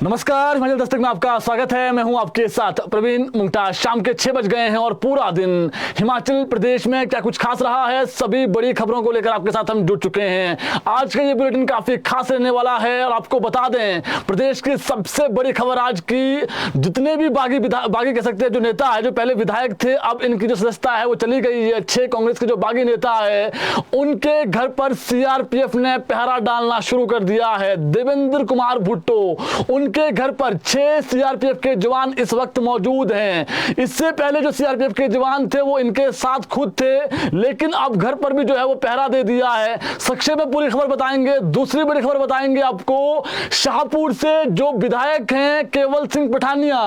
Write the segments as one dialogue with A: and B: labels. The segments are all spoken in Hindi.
A: नमस्कार, हिमाचल दस्तक में आपका स्वागत है। मैं हूं आपके साथ प्रवीण मुंगटास। शाम के 6 बज गए हैं और पूरा दिन हिमाचल प्रदेश में क्या कुछ खास रहा है, सभी बड़ी खबरों को लेकर आपके साथ हम जुड़ चुके हैं। आज का ये बुलेटिन काफी खास रहने वाला है और आपको बता दें, प्रदेश की सबसे बड़ी खबर आज की, जितने भी बागी कह सकते हैं जो नेता है, जो पहले विधायक थे, अब इनकी जो सदस्यता है वो चली गई है। 6 कांग्रेस के जो बागी नेता है उनके घर पर सीआरपीएफ ने पहरा डालना शुरू कर दिया है। देवेंद्र कुमार भुट्टो, उनके घर पर 6 सीआरपीएफ के जवान इस वक्त मौजूद हैं। इससे पहले जो सीआरपीएफ के जवान थे वो इनके साथ खुद थे, लेकिन अब घर पर भी जो है वो पहरा दे दिया है। संक्षेप में पूरी खबर बताएंगे। दूसरी बड़ी खबर बताएंगे आपको, शाहपुर से जो विधायक हैं केवल सिंह पठानिया,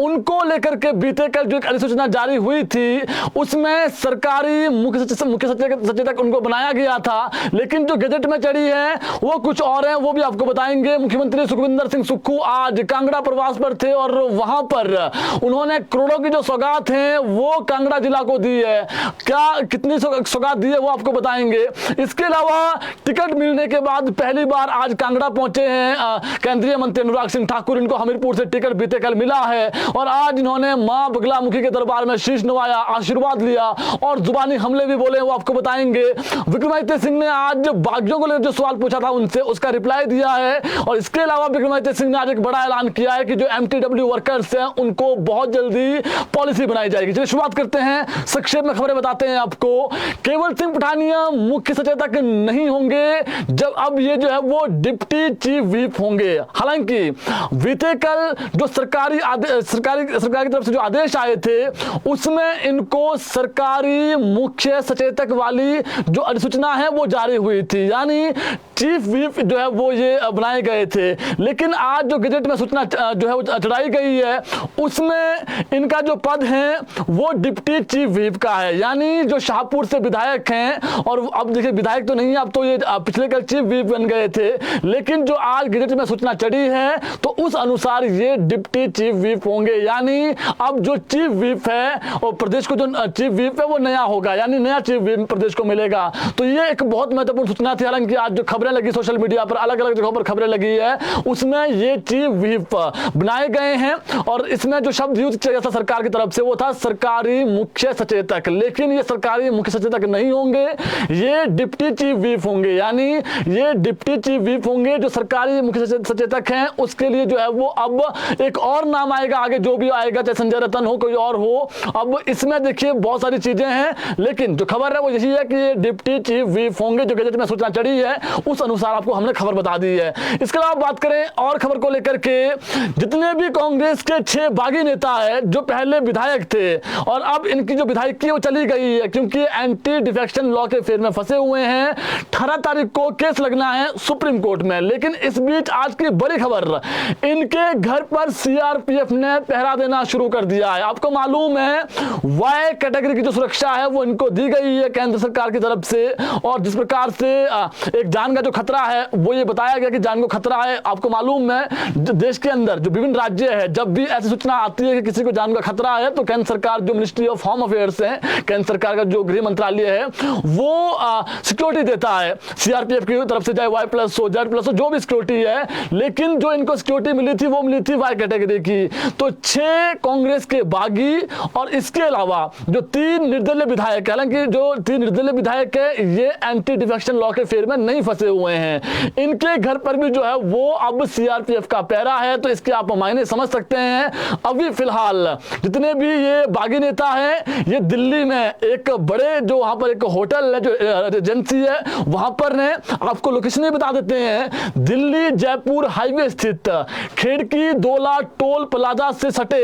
A: उनको लेकर के बीते कल जो एक अधिसूचना जारी हुई थी उसमें सरकारी मुख्य सचेतक उनको बनाया गया था, लेकिन जो गजट में चढ़ी है वो कुछ और है, वो भी आपको बताएंगे। मुख्यमंत्री सुखविंदर सिंह सुक्खू आज कांगड़ा प्रवास पर थे और वहां पर उन्होंने करोड़ों की जो सौगात है वो कांगड़ा जिला को दी है। क्या कितनी सौगात दी है वो आपको बताएंगे। इसके अलावा टिकट मिलने के बाद पहली बार आज कांगड़ा पहुंचे हैं केंद्रीय मंत्री अनुराग सिंह ठाकुर। इनको हमीरपुर से टिकट बीते कल मिला है और आज इन्होंने मां बगलामुखी के दरबार में शीश नवाया, आशीर्वाद लिया और जुबानी हमले भी बोले, वो आपको बताएंगे। विक्रमादित्य सिंह ने आज बागियों को लेकर जो सवाल पूछा था उनसे उसका रिप्लाई दिया है और इसके अलावा विक्रमादित्य सिंह ने आज एक बड़ा ऐलान किया है कि जो एमटीडब्ल्यू वर्कर्स हैं उनको बहुत जल्दी पॉलिसी बनाई जाएगी। चलिए शुरुआत करते हैं, संक्षेप में खबरें बताते हैं आपको। केवल सिंह पठानिया मुख्य सचेतक नहीं होंगे, जब अब ये जो है वो डिप्टी चीफ व्हिप होंगे। हालांकि बीते कल जो सरकारी की तरफ से जो आदेश आए थे उसमें इनको सरकारी मुख्य सचेतक वाली जो अधिसूचना है वो जारी हुई थी, यानी चीफ व्हिप जो है वो ये बनाए गए थे। लेकिन आज जो गजट में सूचना जो है वो चढ़ाई गई है उसमें इनका जो पद है वो डिप्टी चीफ व्हिप का है, यानी जो शाहपुर से विधायक हैं और अब देखिए विधायक तो नहीं है, अब तो ये पिछले कल चीफ व्हिप बन गए थे, लेकिन जो आज गजट में सूचना चढ़ी है तो उस अनुसार ये डिप्टी चीफ व्हिप होंगे। यानी अब जो चीफ व्हिप है और प्रदेश को जो चीफ व्हिप है वो नया होगा, यानी नया चीफ व्हिप प्रदेश को मिलेगा। तो ये एक बहुत महत्वपूर्ण सूचना थी। हालांकि आज जो खबरें लगी सोशल मीडिया पर, अलग अलग जगहों पर खबरें लगी है, उसमें ये चीफ व्हिप बनाए गए हैं और इसमें जो शब्द यूज किया गया था सरकार की तरफ से वो था सरकारी मुख्य सचेतक, लेकिन ये सरकारी मुख्य सचेतक नहीं होंगे, ये डिप्टी चीफ व्हिप होंगे। यानी ये डिप्टी चीफ व्हिप होंगे, जो सरकारी मुख्य सचेतक हैं उसके लिए जो है वो अब एक और नाम आएगा, आगे जो भी आएगा, चाहे संजय रतन हो कोई और हो। अब इसमें देखिए बहुत सारी चीजें हैं, लेकिन जो खबर है वो यही है कि ये डिप्टी चीफ व्हिप होंगे। जो गजट में सूचना चढ़ी है उस अनुसार आपको हमने खबर बता दी है। इसके अलावा बात करें और खबर को लेकर के, जितने भी कांग्रेस के 6 बागी नेता है जो पहले विधायक थे और अब इनकी जो विधायकी वो चली गई है क्योंकि एंटी डिफेक्शन लॉ के फेर में फंसे हुए हैं। 18 तारीख को केस लगना है सुप्रीम कोर्ट में, लेकिन इस बीच आज की बड़ी खबर, इनके घर पर सीआरपीएफ ने पहरा देना शुरू कर दिया है। आपको मालूम है वाई कैटेगरी की जो सुरक्षा है वो इनको दी गई है केंद्र सरकार की तरफ से, और जिस प्रकार से एक जान का जो खतरा है वो ये बताया गया कि जान को खतरा है। आपको मालूम है देश के अंदर जो विभिन्न राज्य है, जब भी ऐसी सूचना आती है कि किसी को जान का खतरा है तो केंद्र सरकार जो मिनिस्ट्री ऑफ होम अफेयर्स है, केंद्र सरकार का जो गृह मंत्रालय है, वो सिक्योरिटी देता है सीआरपीएफ की तरफ से, चाहे Y+ हो, Z+ हो, जो भी सिक्योरिटी है। लेकिन जो इनको सिक्योरिटी मिली थी वो मिली थी वाई कैटेगरी की। तो 6 कांग्रेस के बागी और इसके अलावा जो 3 निर्दलीय विधायक, हालांकि जो 3 निर्दलीय विधायक है ये एंटी डिफेक्शन लॉ के फेर में नहीं फंसे हुए हैं, इनके घर पर भी जो है वो अब सीआरपीएफ का पहरा है। तो इसके आप मायने समझ सकते हैं। अभी फिलहाल जितने भी ये बागी नेता हैं ये दिल्ली में एक बड़े जो वहां पर एक होटल है, जो एजेंसी है, वहां पर ने आपको लोकेशन ही बता देते हैं, दिल्ली जयपुर हाईवे स्थित खेड़की दोला टोल प्लाजा से सटे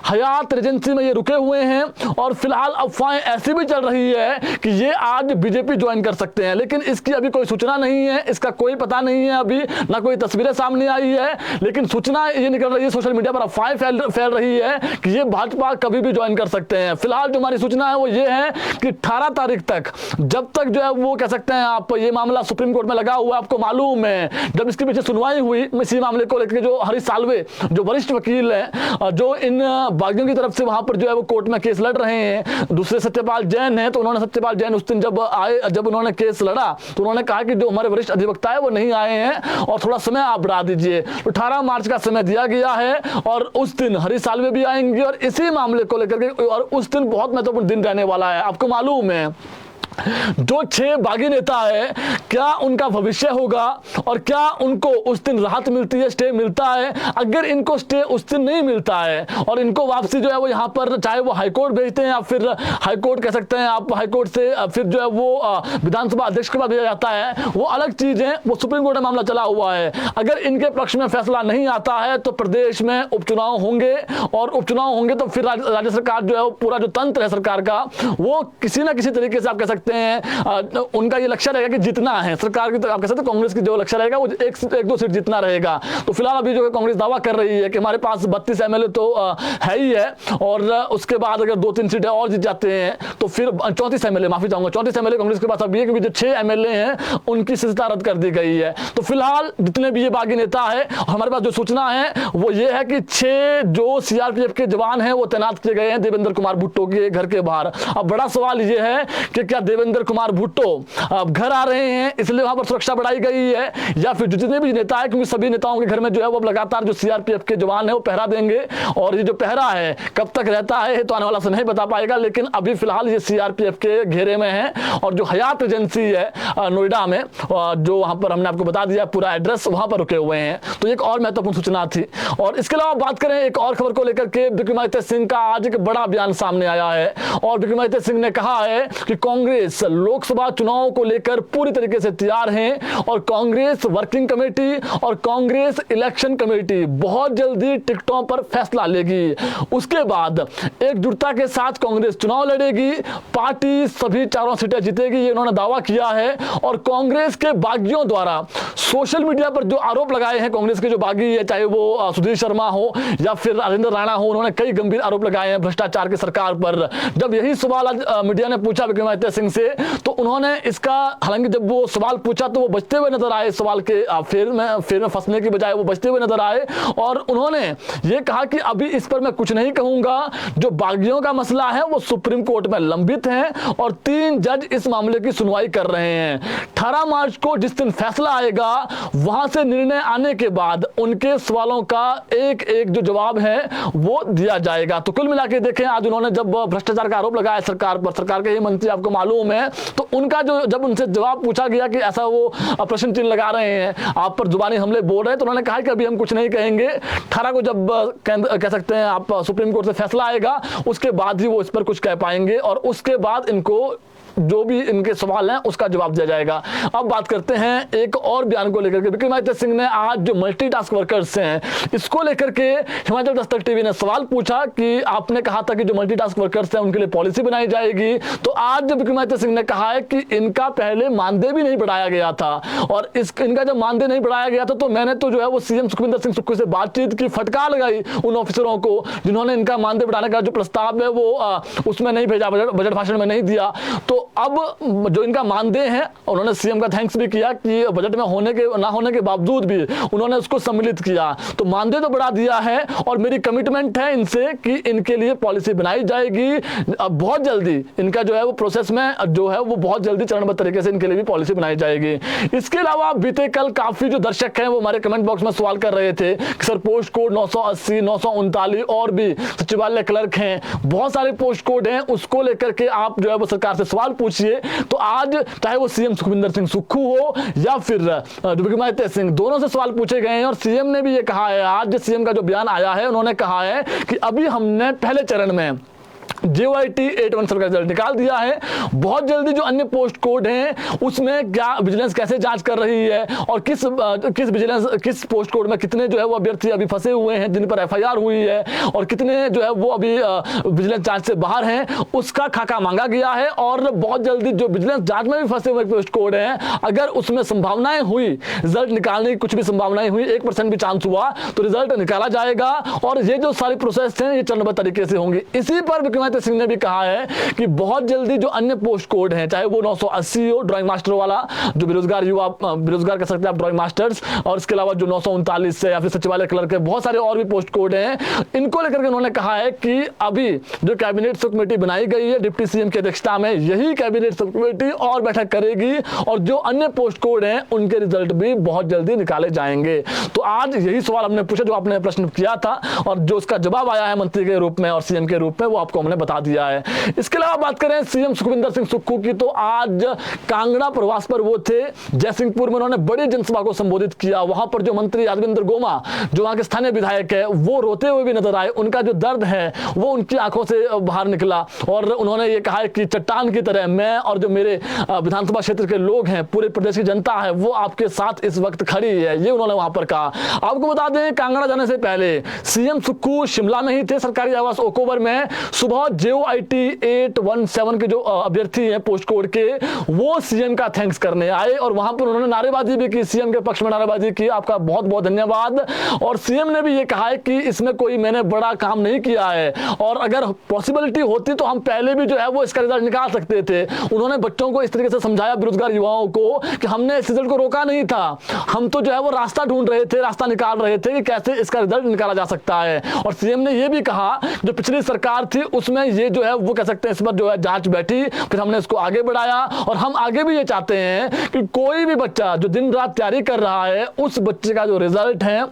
A: हयात एजेंसी में ये रुके हुए हैं। और फिलहाल अफवाहें ऐसी भी चल रही है कि ये आज बीजेपी ज्वाइन कर सकते हैं, लेकिन इसकी अभी कोई सूचना नहीं है, इसका कोई पता नहीं है, अभी ना कोई तस्वीरें सामने आई है, लेकिन सूचना ये निकल रही है सोशल मीडिया पर, अफवाहें फैल रही है कि ये भाजपा कभी भी ज्वाइन कर सकते हैं। फिलहाल जो हमारी सूचना है वो ये है कि 18 तारीख तक, जब तक जो है वो कह सकते हैं आप, ये मामला सुप्रीम कोर्ट में लगा हुआ है। आपको मालूम है जब इसके पीछे सुनवाई हुई इसी मामले को लेकर, जो हरीश साल्वे जो वरिष्ठ वकील है जो इन बागियों की तरफ से वहां पर जो है वो कोर्ट में केस लड़ रहे हैं, दूसरे सत्यपाल जैन है, तो उन्होंने सत्यपाल जैन उस दिन जब आए, जब उन्होंने केस लड़ा तो उन्होंने कहा कि जो हमारे वरिष्ठ वरिष्ठ अधिवक्ता है वो नहीं आए हैं और थोड़ा समय आप बढ़ा दीजिए। 18 मार्च का समय दिया गया है और उस दिन हरीश साल्वे भी आएंगे और इसी मामले को लेकर के, और उस दिन बहुत महत्वपूर्ण दिन रहने वाला है। आपको मालूम है जो 6 बागी नेता है, क्या उनका भविष्य होगा और क्या उनको उस दिन राहत मिलती है, स्टे मिलता है? अगर इनको स्टे उस दिन नहीं मिलता है और इनको वापसी जो है वो यहाँ पर, चाहे वो हाईकोर्ट भेजते हैं या फिर हाईकोर्ट कह सकते हैं आप, हाईकोर्ट से फिर जो है वो विधानसभा अध्यक्ष के पास भेजा जाता है, वो अलग चीज है, वो सुप्रीम कोर्ट में मामला चला हुआ है। अगर इनके पक्ष में फैसला नहीं आता है तो प्रदेश में उपचुनाव होंगे और उपचुनाव होंगे तो फिर राज्य सरकार जो है वो पूरा जो तंत्र है सरकार का, वो किसी ना किसी तरीके से आप कह सकते हैं उनका ये लक्ष्य रहेगा कि जीतना है सरकार की। आप कह सकते हैं कांग्रेस की जो लक्ष्य रहेगा वो एक दो सीट जीतना रहेगा। तो फिलहाल अभी जो कांग्रेस दावा कर रही है कि हमारे पास 32 एमएलए तो है ही है और उसके बाद अगर 2-3 सीटें और जीत जाते हैं तो फिर 34 एमएलए, माफी चाहूंगा 34 एमएलए कांग्रेस के पास अभी है, क्योंकि जो 6 एमएलए हैं उनकी सदस्यता रद्द कर दी गई है। तो फिलहाल जितने भी ये बागी नेता है, हमारे पास जो सूचना है वो ये है कि 6 जो सीआरपीएफ के जवान हैं वो तैनात किए गए हैं देवेंद्र कुमार भुट्टो के घर के बाहर। अब बड़ा सवाल ये है कि क्या देवेंद्र कुमार भुट्टो अब घर आ रहे हैं इसलिए वहां पर सुरक्षा बढ़ाई गई है, या फिर जितने भी नेता है, क्योंकि सभी नेताओं के घर में जो है वो लगातार जो सीआरपीएफ के जवान है वो पहरा देंगे और ये जो पहरा है कब तक रहता है तो आने वाला समय बता पाएगा। लेकिन अभी फिलहाल ये सीआरपीएफ के घेरे में है और जो हयात एजेंसी है नोएडा में, जो वहां पर हमने आपको बता दिया पूरा एड्रेस, वहां पर रुके हुए हैं। तो एक और महत्वपूर्ण सूचना थी। और इसके अलावा बात करें एक और खबर को लेकर के, विक्रमादित्य सिंह का आज एक बड़ा बयान सामने आया है और विक्रमादित्य सिंह ने कहा है कि कांग्रेस लोकसभा चुनाव को लेकर पूरी तरीके से तैयार हैं और कांग्रेस वर्किंग कमेटी और कांग्रेस इलेक्शन कमेटी बहुत जल्दी टिकटों पर फैसला लेगी। उसके बाद एकजुटता के साथ कांग्रेस चुनाव लड़ेगी, पार्टी सभी 4 सीटें जीतेगी, ये उन्होंने दावा किया है। और कांग्रेस के बागियों द्वारा सोशल मीडिया पर जो आरोप लगाए हैं कांग्रेस के जो बागी है, चाहे वो सुधीर शर्मा हो या फिर राजेंद्र राणा हो, उन्होंने कई गंभीर आरोप लगाए हैं भ्रष्टाचार की सरकार पर। जब यही सवाल आज मीडिया ने पूछा विक्रमादित्य सिंह से तो उन्होंने इसका, हालांकि जब वो सवाल पूछा तो वो बचते हुए नजर आए, सवाल के फेर में फंसने की बजाय वो बचते हुए नजर आए और उन्होंने ये कहा कि अभी इस पर मैं कुछ नहीं कहूंगा, जो बागियों का मसला है वो सुप्रीम कोर्ट में लंबित है और 3 जज इस मामले की सुनवाई कर रहे हैं। 18 मार्च को जिस दिन फैसला आएगा वहां से निर्णय आने के बाद उनके सवालों का एक एक जो जवाब है वो दिया जाएगा। तो कुल मिला के देखें, आज उन्होंने जब भ्रष्टाचार का आरोप लगाया सरकार पर, सरकार के ही मंत्री आपको मालूम है, तो उनका जो जब उनसे जवाब पूछा गया कि ऐसा वो प्रश्न चिन्ह लगा रहे हैं, आप पर जुबानी हमले बोल रहे हैं, तो उन्होंने कहा कि अभी हम कुछ नहीं कहेंगे। 18 को जब कह सकते हैं आप सुप्रीम कोर्ट से फैसला आएगा उसके बाद ही वो इस पर कुछ कह पाएंगे और उसके बाद इनको जो भी इनके सवाल हैं उसका जवाब दिया जाएगा। अब बात करते हैं एक और बयान को लेकर के। विक्रमादित्य सिंह ने आज जो मल्टीटास्क वर्कर्स हैं इसको लेकर के हिमाचल दस्तक टीवी ने सवाल पूछा कि आपने कहा था कि जो मल्टीटास्क वर्कर्स हैं उनके लिए पॉलिसी बनाई जाएगी। तो आज विक्रमादित्य सिंह ने कहा है कि इनका पहले मानदेय भी नहीं बढ़ाया गया था और इनका जब मानदेय नहीं बढ़ाया गया था तो मैंने तो जो है वो सीएम सुखविंदर सिंह सुक्खू से बातचीत की, फटकार लगाई उन ऑफिसरों को जिन्होंने इनका मानदेय बढ़ाने का जो प्रस्ताव है वो उसमें नहीं भेजा, बजट भाषण में नहीं दिया। तो अब जो इनका मानदेय है उन्होंने सीएम का थैंक्स भी किया कि बजट में होने के ना होने के बावजूद भी उन्होंने उसको सम्मिलित किया। तो मानदेय तो बढ़ा दिया है और मेरी कमिटमेंट है इनसे कि इनके लिए पॉलिसी बनाई जाएगी। अब बहुत जल्दी इनका जो है वो प्रोसेस में जो है वो बहुत जल्दी चरणबद्ध तरीके से इनके लिए भी पॉलिसी बनाई जाएगी। इसके अलावा बीते कल काफी जो दर्शक हैं वो हमारे कमेंट बॉक्स में सवाल कर रहे थे कि सर पोस्ट कोड 980, 939 और भी सचिवालय क्लर्क हैं, बहुत सारे पोस्ट कोड हैं, उसको लेकर के आप जो है वो सरकार से सवाल पूछिए। तो आज चाहे वो सीएम सुखविंदर सिंह सुक्खू हो या फिर विक्रमादित्य सिंह, दोनों से सवाल पूछे गए हैं और सीएम ने भी ये कहा है, आज सीएम का जो बयान आया है उन्होंने कहा है कि अभी हमने पहले चरण में JYT 817 का रिजल्ट निकाल दिया है, बहुत जल्दी जो अन्य पोस्ट कोड हैं उसमें क्या विजिलेंस कैसे जांच कर रही है और किस पोस्ट कोड में कितने जो है वो अभ्यर्थी अभी फंसे हुए हैं जिन पर FIR हुई है और कितने जो है वो अभी विजिलेंस जांच से बाहर हैं, उसका खाका मांगा गया है। और बहुत जल्दी जो विजिलेंस जांच में भी फंसे हुए पोस्ट कोड हैं, अगर उसमें संभावनाएं हुई रिजल्ट निकालने की, कुछ भी संभावनाएं हुई, 1% भी चांस हुआ तो रिजल्ट निकाला जाएगा और ये जो सारी प्रोसेस हैं ये चरणबद्ध तरीके से होंगी। इसी पर विक्रमादित्य सिंह ने भी कहा है कि बहुत जल्दी जो अन्य पोस्ट कोड हैं, चाहे वो 980 हो ड्राइंग मास्टर वाला, जो बेरोजगार युवा, बेरोजगार कह सकते हैं आप ड्राइंग मास्टर्स, और इसके अलावा जो 939 है या फिर सचिवालय क्लर्क है, बहुत सारे और भी पोस्ट कोड हैं, इनको लेकर के उन्होंने कहा है कि अभी जो कैबिनेट सब कमेटी बनाई गई है डिप्टी सीएम की अध्यक्षता में, यही कैबिनेट सब कमेटी और बैठक करेगी और जो अन्य पोस्ट कोड हैं उनके रिजल्ट भी बहुत जल्दी निकाले जाएंगे। तो आज यही सवाल हमने पूछा जो आपने प्रश्न किया था, और जो उसका जवाब आया है मंत्री के रूप में और सीएम के रूप में, वो आपको हमने बता दिया है। इसके अलावा बात करें सीएम सुखविंदर सिंह सुक्खू की, तो आज कांगड़ा प्रवास पर वो थे। जयसिंहपुर में उन्होंने बड़ी जनसभा को संबोधित किया। वहां पर जो मंत्री यादविंद्र गोमा, जो वहां के स्थानीय विधायक है, वो रोते हुए भी नजर आए। उनका जो दर्द है वो उनकी आंखों से बाहर निकला और उन्होंने ये कहा कि चट्टान की तरह मैं और जो मेरे विधानसभा क्षेत्र के लोग हैं, पूरे प्रदेश की जनता है, वो आपके साथ इस वक्त खड़ी है, ये उन्होंने वहां पर कहा। आपको बता दें, कांगड़ा जाने से पहले सीएम सुक्खू शिमला में ही थे, सरकारी आवास ओकोवर में। सुबह JOIT 817 के जो अभ्यर्थी हैं पोस्ट कोड के, वो सीएम का थैंक्स करने आए और वहां पर उन्होंने नारेबाजी भी की, सीएम के पक्ष में नारेबाजी की, आपका बहुत बहुत धन्यवाद। और सीएम ने भी ये कहा है कि इसमें कोई मैंने बड़ा काम नहीं किया है और अगर पॉसिबिलिटी होती तो हम पहले भी जो है वो इसका रिजल्ट निकाल सकते थे। उन्होंने बच्चों को इस तरीके से समझाया, बेरोजगार युवाओं को, कि हमने इस रिजल्ट को रोका नहीं था, हम तो जो है वो रास्ता ढूंढ रहे थे, रास्ता निकाल रहे थे कि कैसे इसका रिजल्ट निकाला जा सकता है। और सीएम ने ये भी कहा जो पिछली सरकार थी उसमें ये जो है वो कह सकते हैं इस पर जो है जांच बैठी, फिर हमने इसको आगे बढ़ाया और हम आगे भी ये चाहते हैं कि कोई भी बच्चा जो दिन रात तैयारी कर रहा है, उस बच्चे का जो रिजल्ट है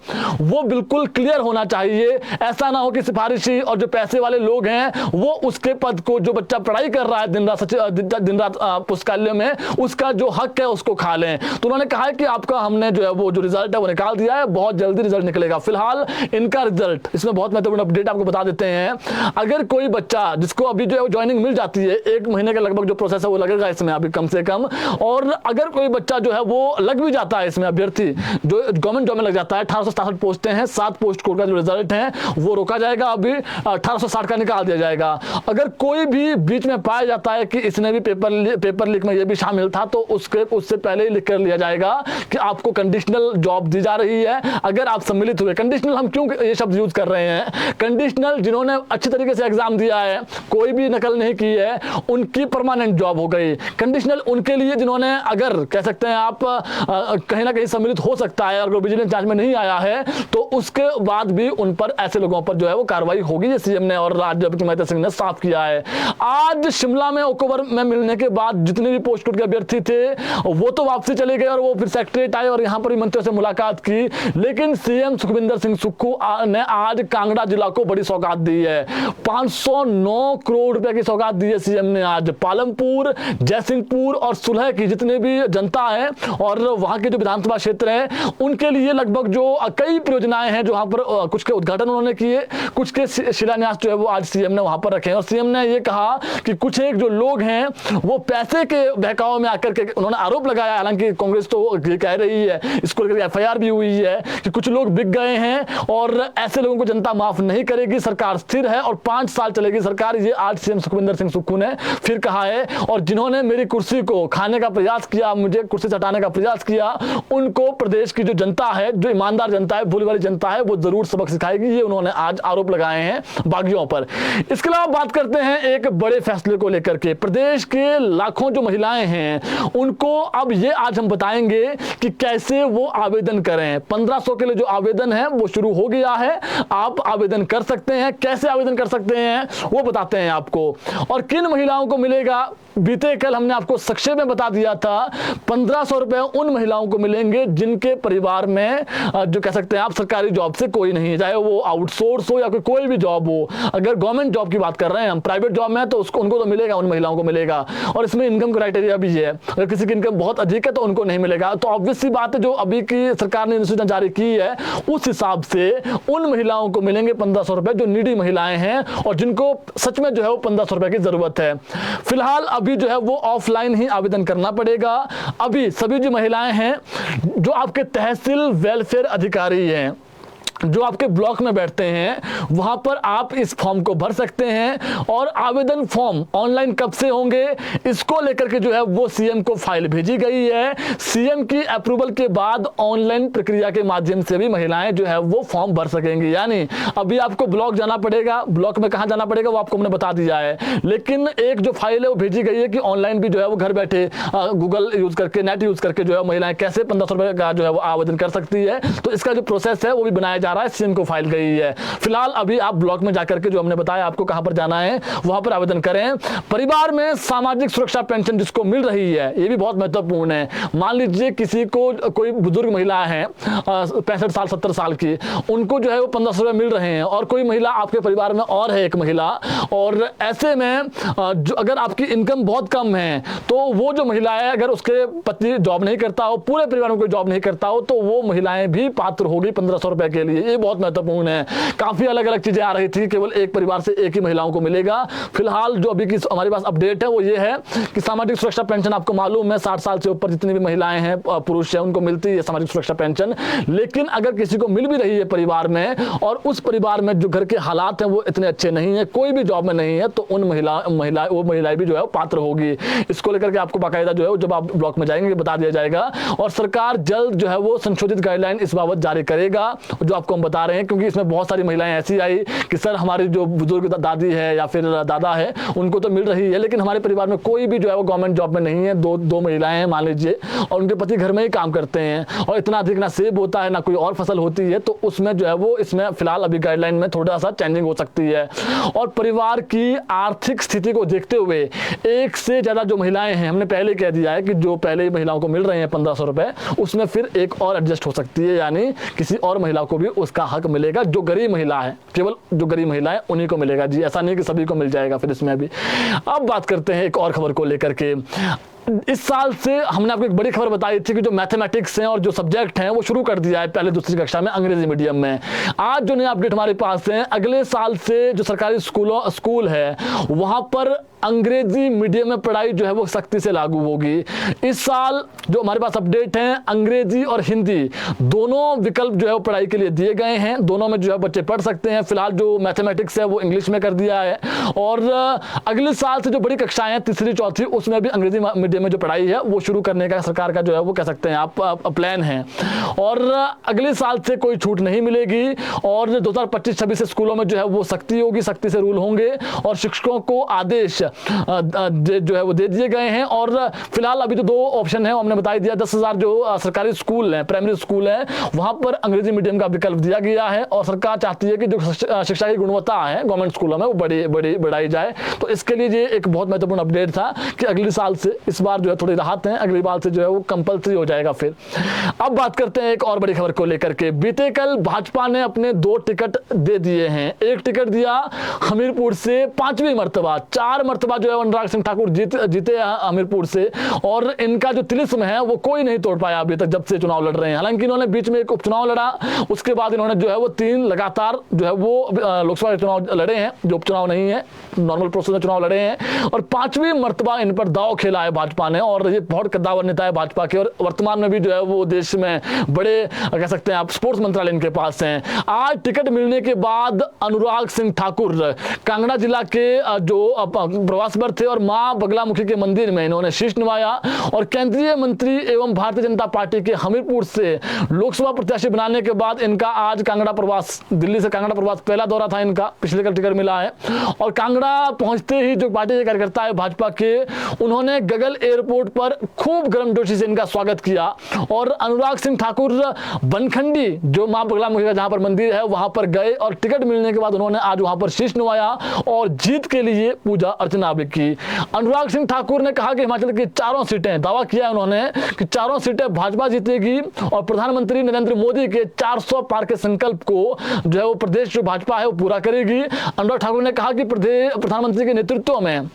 A: वो बिल्कुल क्लियर होना चाहिए। ऐसा ना हो कि सिफारिशी और जो पैसे वाले लोग हैं वो उसके पद को, जो बच्चा पढ़ाई कर रहा है दिन रात पुस्तकालय में, उसका जो हक है उसको खा लें। तो उन्होंने कहा है कि आपका हमने जो है वो जो रिजल्ट है वो निकाल दिया है, बहुत जल्दी रिजल्ट निकलेगा। फिलहाल इनका रिजल्ट, इसमें बहुत महत्वपूर्ण अपडेट आपको बता देते हैं। अगर कोई बच्चा जिसको अभी जो है ज्वाइनिंग मिल जाती है, 1 महीने के लगभग जो प्रोसेस है वो लगेगा इसमें अभी कम से कम, और अगर कोई बच्चा जो है वो लग भी जाता है इसमें, अभ्यर्थी जो गवर्नमेंट जॉब में लग जाता है, 1867 पोस्टें हैं, 7 पोस्ट कोड का जो रिजल्ट है वो रोका जाएगा, अभी 1860 का निकाल दिया जाएगा। अगर कोई भी बीच में पाया जाता है कि इसने भी पेपर लीक में ये भी शामिल था, तो उससे पहले ही लिख कर लिया जाएगा कि आपको कंडीशनल जॉब दी जा रही है अगर आप सम्मिलित हुए। कंडीशनल हम क्यों ये शब्द यूज कर रहे हैं? कंडीशनल जिन्होंने अच्छी तरीके से एग्जाम दिया है, कोई भी नकल नहीं की है, उनकी परमानेंट जॉब हो गई। कंडीशनल उनके लिए जिन्होंने, अगर कह सकते हैं आप कहीं ना कहीं सम्मिलित हो सकता है, अगर विजिलेंस जांच में नहीं आया है तो उसके बाद भी उन पर, ऐसे लोगों पर जो है वो कार्रवाई होगी, ये सीएम ने और राज्य विक्रमादित्य सिंह ने साफ किया है। आज शिमला में ओकोवर में मिलने के बाद जितने भी पोस्ट कोड के अभ्यर्थी थे वो तो वापसी चले गए और वो फिर सेक्रेटरीट आए और यहाँ पर भी मंत्रियों से मुलाकात की, लेकिन सीएम सुखविंदर सिंह सुक्खू ने आज कांगड़ा जिला को बड़ी सौगात दी है। 509 करोड़ रुपए की सौगात दी है सीएम ने आज। पालमपुर, जयसिंहपुर और सुलह की जितने भी जनता है और वहां के जो विधानसभा क्षेत्र है, उनके लिए लगभग जो कई परियोजनाएं हैं, जो वहां पर कुछ के उद्घाटन उन्होंने किए, कुछ के शिलान्यास जो है वो आज सीएम ने वहां पर रखे। और सीएम ने ये कहा कि कुछ एक जो लोग हैं वो पैसे के बहकाव में आकर के, उन्होंने आरोप लगाया, हालांकि कांग्रेस तो कह रही है, इसको लेकर एफआईआर भी हुई है कि कुछ लोग बिक गए हैं और ऐसे लोगों को जनता माफ नहीं करेगी, सरकार स्थिर है और 5 साल चलेगी सरकार, ये आज सीएम सुखविंदर सिंह सुक्खू ने फिर कहा है। और जिन्होंने मेरी कुर्सी को खाने का प्रयास किया, मुझे कुर्सी से हटाने का प्रयास किया, उनको प्रदेश की जो जनता है, जो ईमानदार जनता है, भोली वाली जनता है, वो जरूर सबक सिखाएगी, ये उन्होंने आज आरोप लगाए हैं बागियों पर। इसके अलावा बात करते हैं एक बड़े फैसले को लेकर के। प्रदेश के लाखों जो महिलाएं हैं उनको अब ये आज हम बताएंगे कि कैसे वो आवेदन करें। 1500 के लिए जो आवेदन है वो शुरू हो गया है, आप आवेदन कर सकते हैं। कैसे आवेदन कर सकते हैं वो बताते हैं आपको, और किन महिलाओं को मिलेगा। बीते कल हमने आपको संक्षेप में बता दिया था, 1500 रुपए उन महिलाओं को मिलेंगे जिनके परिवार में जो कह सकते हैं आप सरकारी जॉब से कोई नहीं है, चाहे वो आउटसोर्स हो या कोई भी जॉब हो। अगर गवर्नमेंट जॉब की बात कर रहे हैं हम, प्राइवेट जॉब में तो उनको तो मिलेगा, उन महिलाओं को मिलेगा। और इसमें इनकम क्राइटेरिया भी है, अगर किसी की इनकम बहुत अधिक है तो उनको नहीं मिलेगा। तो ऑब्वियस सी बात है, जो अभी की सरकार ने अधिसूचना जारी की है उस हिसाब से उन महिलाओं को मिलेंगे 1500 रुपए जो नीडी महिलाएं हैं और जिनको सच में जो है वो 1500 रुपए की जरूरत है। फिलहाल अभी जो है वो ऑफलाइन ही आवेदन करना पड़ेगा। अभी सभी जो महिलाएं हैं जो आपके तहसील वेलफेयर अधिकारी हैं, जो आपके ब्लॉक में बैठते हैं वहां पर आप इस फॉर्म को भर सकते हैं। और आवेदन फॉर्म ऑनलाइन कब से होंगे इसको लेकर के जो है वो सीएम को फाइल भेजी गई है। सीएम की अप्रूवल के बाद ऑनलाइन प्रक्रिया के माध्यम से भी महिलाएं जो है वो फॉर्म भर सकेंगी। यानी अभी आपको ब्लॉक जाना पड़ेगा, ब्लॉक में कहां जाना पड़ेगा वो आपको हमने बता दिया है, लेकिन एक जो फाइल है वो भेजी गई है कि ऑनलाइन भी जो है वो घर बैठे गूगल यूज करके, नेट यूज करके जो है महिलाएं कैसे 1500 रुपए का जो है वो आवेदन कर सकती है। तो इसका जो प्रोसेस है वो भी बनाया जा रहा है, सीएम को फाइल गई है। फिलहाल अभी आप ब्लॉक में जाकर के जो हमने बताया आपको कहां पर जाना है वहां पर आवेदन करें। परिवार में सामाजिक सुरक्षा पेंशन जिसको मिल रही है ये भी बहुत महत्वपूर्ण है। मान लीजिए किसी को, कोई बुजुर्ग महिला है 65 साल 70 साल की, उनको जो है वो 1500 रुपए मिल रहे हैं, और कोई महिला आपके परिवार में और है एक महिला, और ऐसे में जो अगर आपकी इनकम बहुत कम है तो वो जो महिला है अगर उसके पति जॉब नहीं करता हो, पूरे परिवार में कोई जॉब नहीं करता हो, तो वो महिलाएं भी पात्र होगी 1500 रुपए के लिए। ये बहुत महत्वपूर्ण है। काफी अलग अलग चीजें आ रही थी, केवल एक परिवार से एक ही महिलाओं को मिलेगा। फिलहाल जो अभी की हमारे पास अपडेट है वो ये है कि सामाजिक सुरक्षा पेंशन आपको मालूम है 60 साल से ऊपर जितनी भी महिलाएं हैं, पुरुष हैं, उनको मिलती है सामाजिक सुरक्षा पेंशन। लेकिन अगर किसी को मिल भी रही है परिवार में और उस परिवार में जो घर के हालात हैं वो इतने अच्छे नहीं है, कोई भी जॉब में नहीं है, तो उन महिलाएं भी जो है पात्र होगी। इसको लेकर के आपको बाकायदा जो है जब आप ब्लॉक में जाएंगे बता दिया जाएगा, और सरकार जल्द जो है वो संशोधित गाइडलाइन इस बाबत जारी करेगा जो आपको हम बता रहे हैं। क्योंकि इसमें बहुत सारी महिलाएं ऐसी आई कि सर हमारी जो बुजुर्ग दादी है या फिर दादा है उनको तो मिल रही है, लेकिन हमारे परिवार में कोई भी जो है वो गवर्नमेंट जॉब में नहीं है, दो महिलाएं हैं मान लीजिए, और उनके पति घर में ही काम करते हैं, और इतना अधिक ना सेब होता है ना कोई और फसल होती है, तो उसमें जो है वो इसमें फिलहाल अभी गाइडलाइन में थोड़ा सा चेंजिंग हो सकती है। और परिवार की आर्थिक स्थिति को देखते हुए एक से ज्यादा जो महिलाएं हैं, हमने पहले कह दिया है कि जो पहले महिलाओं को मिल रहे हैं 1500 रुपए, उसमें फिर एक और एडजस्ट हो सकती है, यानी किसी और महिला को भी उसका हक मिलेगा। जो गरीब महिला है, केवल जो गरीब महिला है उन्हीं को मिलेगा जी, ऐसा नहीं कि सभी को मिल जाएगा फिर इसमें भी। अब बात करते हैं एक और खबर को लेकर के। इस साल से हमने आपको एक बड़ी खबर बताई थी कि जो मैथमेटिक्स हैं और जो सब्जेक्ट हैं वो शुरू कर दिया है पहले दूसरी कक्षा में अंग्रेजी मीडियम में। आज जो नई अपडेट हमारे पास है, अगले साल से जो सरकारी स्कूल है वहां पर अंग्रेजी मीडियम में पढ़ाई जो है वो सख्ती से लागू होगी। इस साल जो हमारे पास अपडेट है, अंग्रेजी और हिंदी दोनों विकल्प जो है वो पढ़ाई के लिए दिए गए हैं, दोनों में जो है बच्चे पढ़ सकते हैं। फिलहाल जो मैथमेटिक्स है वो इंग्लिश में कर दिया है, और अगले साल से जो बड़ी कक्षाएं हैं तीसरी चौथी उसमें भी अंग्रेजी मीडियम में जो पढ़ाई है वो शुरू करने का सरकार का जो है वो कह सकते हैं आप प्लान है। और अगले साल से कोई छूट नहीं मिलेगी, और 2025-26 से स्कूलों में जो है वो सख्ती होगी, सख्ती से रूल होंगे, और शिक्षकों को आदेश जो है वो दे दिए गए हैं। और फिलहाल अभी तो दो ऑप्शन है, हमने बता दिया 10,000 जो सरकारी स्कूल हैं, प्राइमरी स्कूल हैं, वहां पर अंग्रेजी मीडियम का विकल्प दिया गया है, और सरकार चाहती है कि जो शिक्षा की गुणवत्ता है गवर्नमेंट स्कूलों में वो बढ़ाई जाए। तो इसके लिए ये एक बहुत महत्वपूर्ण अपडेट था कि अगले साल से इस बार जो है थोड़ी राहत है, अगली बार से जो है वो कंपल्सरी हो जाएगा। फिर अब बात करते हैं एक और बड़ी खबर को लेकर के। बीते कल भाजपा ने अपने 2 टिकट दे दिए हैं। एक टिकट दिया हमीरपुर से 5वीं मर्तबा, 4 मर्तबा जो है अनुराग सिंह ठाकुर जीते हमीरपुर से, और इनका जो तिलिस्म है वो कोई नहीं तोड़ पाया अभी तक जब से चुनाव लड़ रहे हैं। हालांकि इन्होंने बीच में एक उपचुनाव लड़ा, उसके बाद इन्होंने जो है वो 3 लगातार जो है वो लोकसभा चुनाव लड़े हैं, जो उपचुनाव नहीं है, नॉर्मल प्रोसेस में चुनाव लड़े हैं, और 5वीं मर्तबा इन पर दांव खेला है भाजपा ने। और ये बहुत कद्दावर नेता है भाजपा के, और वर्तमान में भी जो है वो देश में बड़े कह सकते हैं आप स्पोर्ट्स मंत्रालय इनके पास हैं। आज टिकट मिलने के बाद अनुराग सिंह ठाकुर कांगड़ा जिला के जो प्रवास पर थे और मां बगलामुखी के मंदिर में इन्होंने शीश नवाया, और केंद्रीय मंत्री एवं भारतीय जनता पार्टी के हमीरपुर से लोकसभा प्रत्याशी बनाने के बाद इनका आज कांगड़ा प्रवास, दिल्ली से कांगड़ा प्रवास पहला दौरा था इनका, पिछले कल टिकट मिला है। और कांगड़ा पहुंचते ही जो पार्टी के कार्यकर्ता है भाजपा के, उन्होंने गगल एयरपोर्ट पर खूब गर्मजोशी से इनका स्वागत किया, और अनुराग सिंह ठाकुर बनखंडी जो मां बगलामुखी का जहां पर मंदिर है वहां पर गए, और टिकट मिलने के बाद उन्होंने आज वहां पर शीश नवाया और जीत के लिए पूजा अर्चना भी की। अनुराग सिंह ठाकुर ने कहा कि हिमाचल की 4 सीटें, दावा किया उन्होंने कि 4 सीटें भाजपा जीतेगी, और प्रधानमंत्री नरेंद्र मोदी के 400 पार के संकल्प को जो है वो प्रदेश जो भाजपा है वो पूरा करेगी। अनुराग ठाकुर ने कहा कि प्रधानमंत्री के नेतृत्व में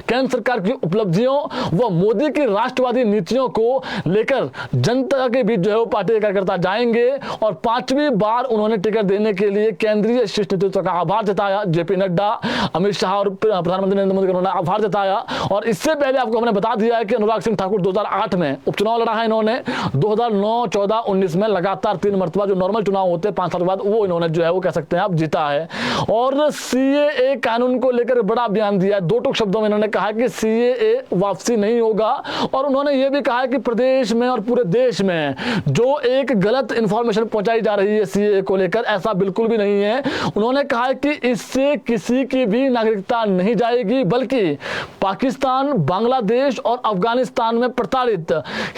A: केंद्र सरकार की उपलब्धियों व मोदी की राष्ट्रवादी नीतियों को लेकर जनता के बीच जो है वो पार्टी कार्यकर्ता जाएंगे और 5वीं बार उन्होंने टिकट देने के लिए केंद्रीय शीर्ष नेतृत्व का आभार जताया। जेपी नड्डा, अमित शाह और प्रधानमंत्री नरेंद्र मोदी का उन्होंने आभार जताया। और इससे पहले आपको हमने बता दिया है कि अनुराग सिंह ठाकुर 2008 में उपचुनाव लड़ा है इन्होंने, 2009, 14, 19 में लगातार 3 मरतबा जो नॉर्मल चुनाव होते हैं 5 साल के बाद, वो इन्होंने जो है वो कह सकते हैं आप जीता है। और सीएए कानून को लेकर बड़ा बयान दिया है। 2 टूक शब्दों में इन्होंने कहा कि सीएए वापसी नहीं होगा। और उन्होंने ये भी कहा कि प्रदेश में और पूरे देश में जो एक गलत इंफॉर्मेशन पहुंचाई जा रही है सीएए को लेकर, ऐसा बिल्कुल भी नहीं है। उन्होंने कहा कि इससे किसी की भी नागरिकता नहीं जाएगी, बल्कि पाकिस्तान, बांग्लादेश और अफगानिस्तान में प्रताड़ित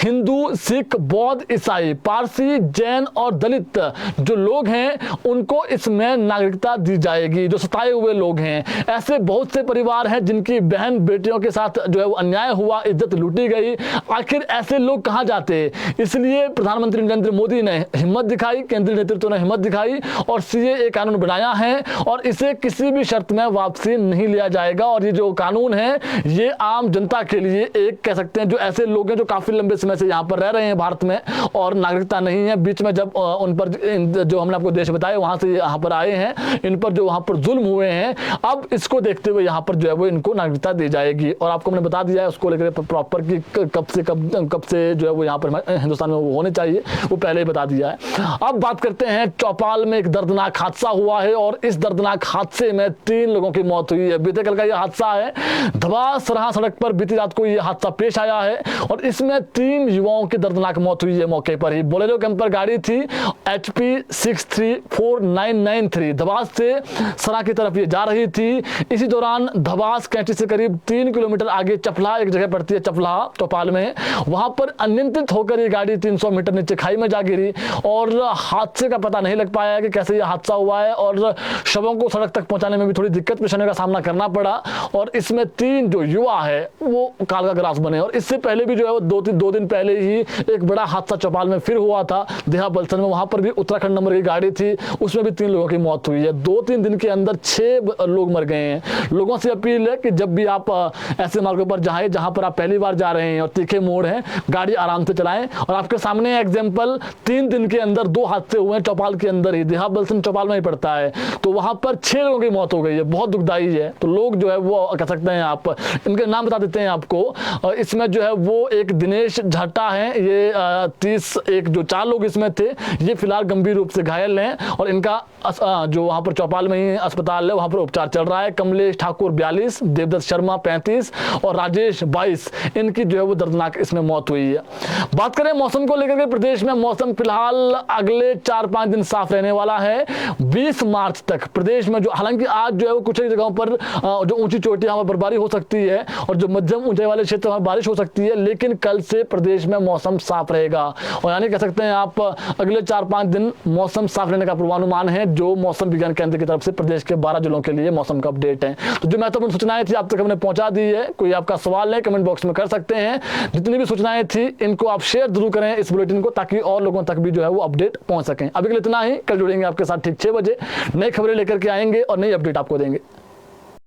A: हिंदू, सिख, बौद्ध, ईसाई, पारसी, जैन और दलित जो लोग हैं उनको इसमें नागरिकता दी जाएगी। जो सताए हुए लोग हैं, ऐसे बहुत से परिवार हैं जिनकी बहन बेटियों के साथ जो है वो अन्याय हुआ, इज्जत लूटी गई। आखिर ऐसे लोग कहां जाते? इसलिए प्रधानमंत्री नरेंद्र मोदी ने हिम्मत दिखाई, केंद्रीय नेतृत्व ने हिम्मत दिखाई और सीएए कानून बनाया है और इसे किसी भी शर्त में वापसी नहीं लिया जाएगा। और ये जो कानून है ये आम जनता के लिए एक कह सकते हैं जो ऐसे लोग हैं जो काफी लंबे समय से यहाँ पर रह रहे हैं भारत में और नागरिकता नहीं है, बीच में जब उन पर जो हमने आपको देश बताए वहां से यहाँ पर आए हैं, इन पर जो वहां पर जुल्म हुए हैं, अब इसको देखते हुए यहाँ पर जो है वो इनको नागरिकता दी जाएगी। और आपको हमने बता दिया है उसको लेकर प्रॉपर की कब से जो है वो यहाँ पर हिंदुस्तान में होने चाहिए, वो पहले ही बता दिया है। अब बात करते हैं, चौपाल में एक दर्दनाक हादसा हुआ है और इस दर्दनाक हादसे में 3 लोगों की मौत हुई है। बीते कल का यह हादसा है, धबास सरहा सड़क पर बीती रात को यह हादसा पेश आया है और इसमें 3 युवाओं की दर्दनाक मौत हुई है मौके पर ही। बोलेरो कैंपर गाड़ी थी HP 634993, धबास से सरा की तरफ ये जा रही थी। इसी दौरान धबास कैंची से करीब 3 किलोमीटर आगे चपला एक जगह पड़ती है, चपला चौपाल में, वहां पर अनियंत्रित होकर ये गाड़ी 300 मीटर नीचे खाई में जा गिरी और हादसे का पता नहीं लग पाया कि कैसे यह हादसा हुआ है और शवों को सड़क तक पहुंचाने में भी थोड़ी दिक्कत पेशानी का सामना करना पड़ा। और इसमें 3 जो युवा है वो काल का ग्रास बने। और इससे पहले भी जो है वो 2 दिन पहले ही एक बड़ा हादसा चौपाल में फिर हुआ था, देहा बलसन में, वहां पर भी उत्तराखंड नंबर की गाड़ी थी, उसमें भी 3 लोगों की मौत हुई है। 2-3 दिन के अंदर 6 लोग मर गए हैं। लोगों से अपील है कि जब भी आप ऐसे मार्गों पर जाएं जहां पर आप पहली बार जा रहे हैं और तीखे मोड़ हैं, गाड़ी आराम से चलाएं। और आपके सामने एग्जाम्पल 3 दिन के अंदर 2 हादसे हुए हैं चौपाल के अंदर ही, देहा बलसन चौपाल में ही पड़ता है, तो वहां पर 6 लोगों की मौत हो गई है, बहुत दुखदाई है। तो लोग जो है वो कह सकते हैं, आप इनके नाम बता देते हैं आपको। इसमें जो है वो एक दिनेश झाटा है, ये 31 जो 4 लोग इसमें थे, ये फिलहाल गंभीर रूप से घायल हैं और इनका जो वहां पर चौपाल में ही अस्पताल है वहां पर उपचार चल रहा है। कमलेश ठाकुर 42, देवदत्त शर्मा 35 और राजेश 22, इनकी जो है वो दर्दनाक इसमें मौत हुई है। बात करें मौसम को लेकर के, प्रदेश में मौसम फिलहाल अगले 4-5 दिन साफ रहने वाला है। 20 मार्च तक प्रदेश में जो, हालांकि आज जो है वो कुछ जगहों पर जो ऊंची चोटी वहां पर बर्फबारी हो सकती है और जो मध्यम ऊंचाई वाले क्षेत्र में बारिश हो सकती है, लेकिन कल से प्रदेश में मौसम साफ रहेगा। और यानी कह सकते हैं आप अगले 4-5 दिन मौसम साफ रहने का पूर्वानुमान है, जो मौसम विज्ञान केंद्र की तरफ से प्रदेश के 12 जिलों के लिए मौसम का अपडेट है। तो जो महत्वपूर्ण सूचनाएं थी आप तक हमने पहुंचा दी है। कोई आपका सवाल है कमेंट बॉक्स में कर सकते हैं। जितनी भी सूचनाएं थी इनको आप शेयर जरूर करें इस बुलेटिन को, ताकि और लोगों तक भी जो है वो अपडेट पहुंच सकें। अभी के लिए इतना ही, कल जुड़ेंगे आपके साथ ठीक 6 बजे, नई खबरें लेकर के आएंगे और नई अपडेट आपको देंगे।